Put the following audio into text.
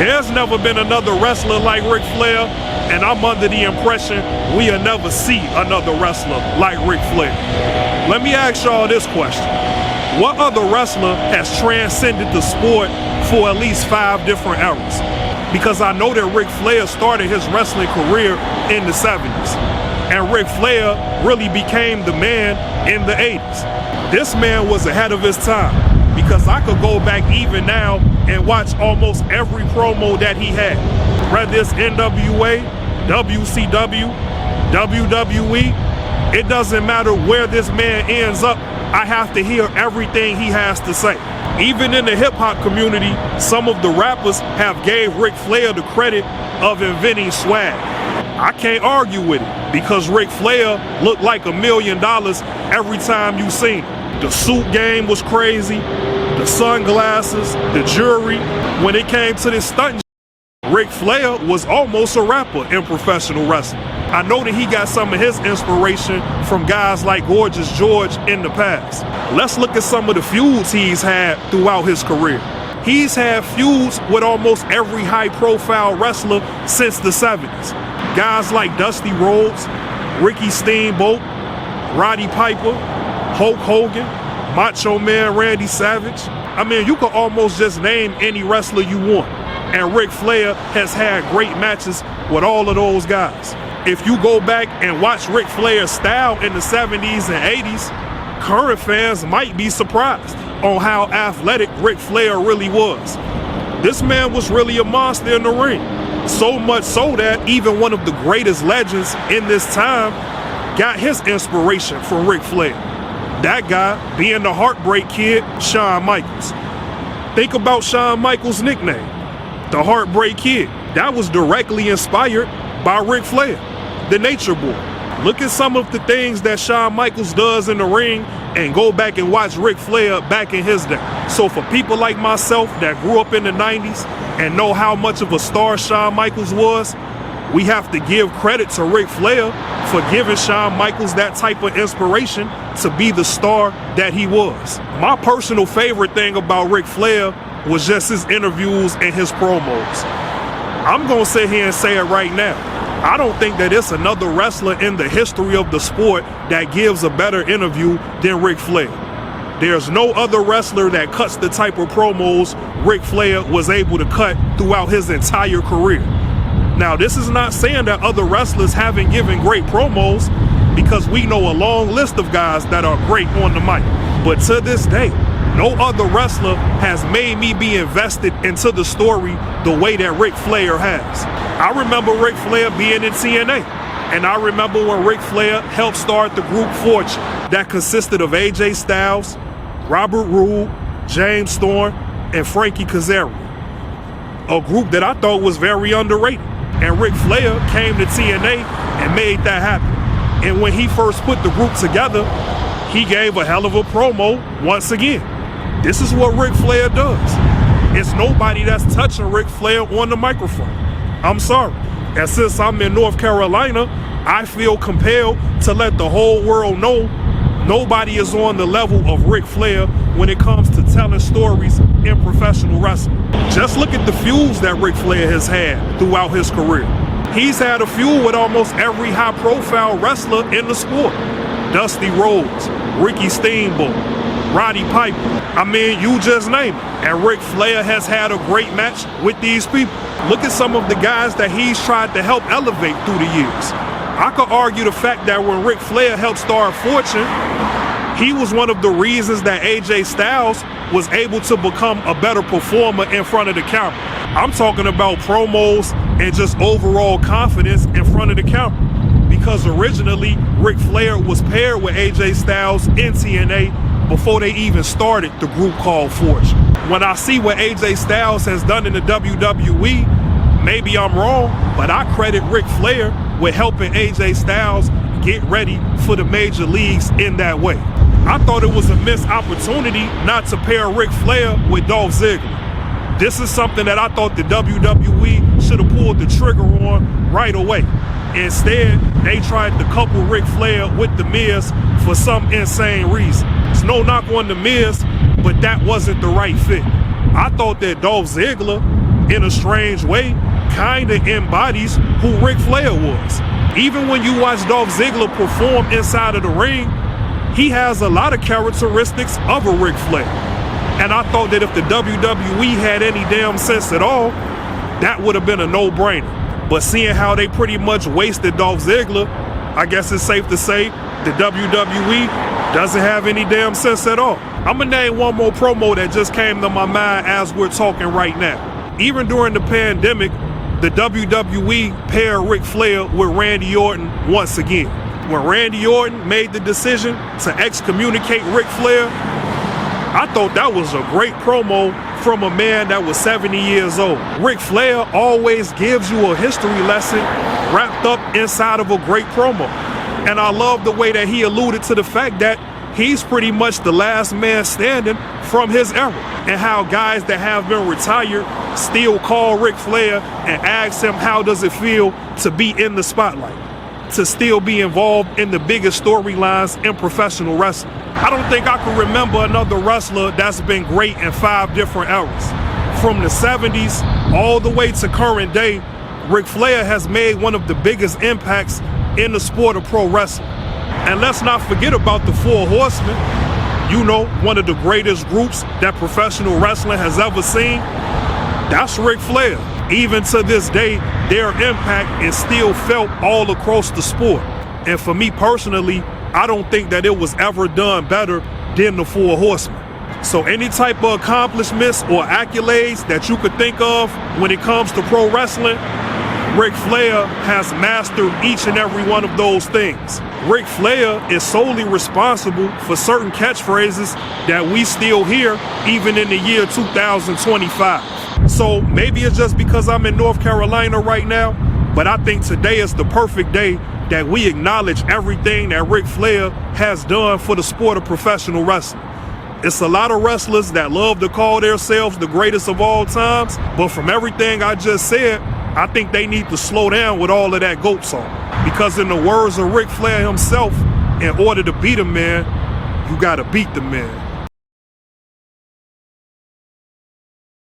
There's never been another wrestler like Ric Flair, and I'm under the impression we'll never see another wrestler like Ric Flair. Let me ask y'all this question. What other wrestler has transcended the sport for at least 5 different eras? Because I know that Ric Flair started his wrestling career in the 70s, and Ric Flair really became the man in the 80s. This man was ahead of his time, because I could go back even now and watch almost every promo that he had. Whether it's NWA, WCW, WWE, it doesn't matter where this man ends up, I have to hear everything he has to say. Even in the hip-hop community, some of the rappers have gave Ric Flair the credit of inventing swag. I can't argue with it, because Ric Flair looked like $1 million every time you seen him. The suit game was crazy, the sunglasses, the jewelry. When it came to this stunt, Ric Flair was almost a rapper in professional wrestling. I know that he got some of his inspiration from guys like Gorgeous George in the past. Let's look at some of the feuds he's had throughout his career. He's had feuds with almost every high-profile wrestler since the 70s. Guys like Dusty Rhodes, Ricky Steamboat, Roddy Piper, Hulk Hogan, Macho Man Randy Savage. I mean, you could almost just name any wrestler you want. And Ric Flair has had great matches with all of those guys. If you go back and watch Ric Flair's style in the 70s and 80s, current fans might be surprised on how athletic Ric Flair really was. This man was really a monster in the ring. So much so that even one of the greatest legends in this time got his inspiration from Ric Flair. That guy being the Heartbreak Kid, Shawn Michaels. Think about Shawn Michaels' nickname, the Heartbreak Kid. That was directly inspired by Ric Flair, the Nature Boy. Look at some of the things that Shawn Michaels does in the ring and go back and watch Ric Flair back in his day. So for people like myself that grew up in the 90s and know how much of a star Shawn Michaels was, we have to give credit to Ric Flair for giving Shawn Michaels that type of inspiration to be the star that he was. My personal favorite thing about Ric Flair was just his interviews and his promos. I'm gonna sit here and say it right now. I don't think that it's another wrestler in the history of the sport that gives a better interview than Ric Flair. There's no other wrestler that cuts the type of promos Ric Flair was able to cut throughout his entire career. Now, this is not saying that other wrestlers haven't given great promos, because we know a long list of guys that are great on the mic. But to this day, no other wrestler has made me be invested into the story the way that Ric Flair has. I remember Ric Flair being in TNA, and I remember when Ric Flair helped start the group Fortune that consisted of AJ Styles, Robert Roode, James Storm, and Frankie Kazarian. A group that I thought was very underrated. And Ric Flair came to TNA and made that happen. And when he first put the group together, he gave a hell of a promo once again. This is what Ric Flair does. It's nobody that's touching Ric Flair on the microphone. I'm sorry. And since I'm in North Carolina, I feel compelled to let the whole world know nobody is on the level of Ric Flair when it comes to telling stories in professional wrestling. Just look at the feuds that Ric Flair has had throughout his career. He's had a feud with almost every high-profile wrestler in the sport. Dusty Rhodes, Ricky Steamboat, Roddy Piper. I mean, you just name it. And Ric Flair has had a great match with these people. Look at some of the guys that he's tried to help elevate through the years. I could argue the fact that when Ric Flair helped start Fortune, he was one of the reasons that AJ Styles was able to become a better performer in front of the camera. I'm talking about promos and just overall confidence in front of the camera. Because originally, Ric Flair was paired with AJ Styles in TNA before they even started the group called Fortune. When I see what AJ Styles has done in the WWE, maybe I'm wrong, but I credit Ric Flair with helping AJ Styles get ready for the major leagues in that way. I thought it was a missed opportunity not to pair Ric Flair with Dolph Ziggler. This is something that I thought the WWE should have pulled the trigger on right away. Instead, they tried to couple Ric Flair with The Miz for some insane reason. It's no knock on The Miz, but that wasn't the right fit. I thought that Dolph Ziggler in a strange way, kinda embodies who Ric Flair was. Even when you watch Dolph Ziggler perform inside of the ring, he has a lot of characteristics of a Ric Flair. And I thought that if the WWE had any damn sense at all, that would have been a no-brainer. But seeing how they pretty much wasted Dolph Ziggler, I guess it's safe to say the WWE doesn't have any damn sense at all. I'm gonna name one more promo that just came to my mind as we're talking right now. Even during the pandemic, the WWE paired Ric Flair with Randy Orton once again. When Randy Orton made the decision to excommunicate Ric Flair, I thought that was a great promo from a man that was 70 years old. Ric Flair always gives you a history lesson wrapped up inside of a great promo. And I love the way that he alluded to the fact that he's pretty much the last man standing from his era, and how guys that have been retired still call Ric Flair and ask him how does it feel to be in the spotlight, to still be involved in the biggest storylines in professional wrestling. I don't think I can remember another wrestler that's been great in 5 different eras. From the 70s all the way to current day, Ric Flair has made one of the biggest impacts in the sport of pro wrestling. And let's not forget about the Four Horsemen, you know, one of the greatest groups that professional wrestling has ever seen. That's Ric Flair. Even to this day, their impact is still felt all across the sport. And for me personally, I don't think that it was ever done better than the Four Horsemen. So any type of accomplishments or accolades that you could think of when it comes to pro wrestling, Ric Flair has mastered each and every one of those things. Ric Flair is solely responsible for certain catchphrases that we still hear even in the year 2025. So maybe it's just because I'm in North Carolina right now, but I think today is the perfect day that we acknowledge everything that Ric Flair has done for the sport of professional wrestling. It's a lot of wrestlers that love to call themselves the greatest of all times, but from everything I just said, I think they need to slow down with all of that GOAT talk. Because in the words of Ric Flair himself, in order to beat a man, you gotta beat the man.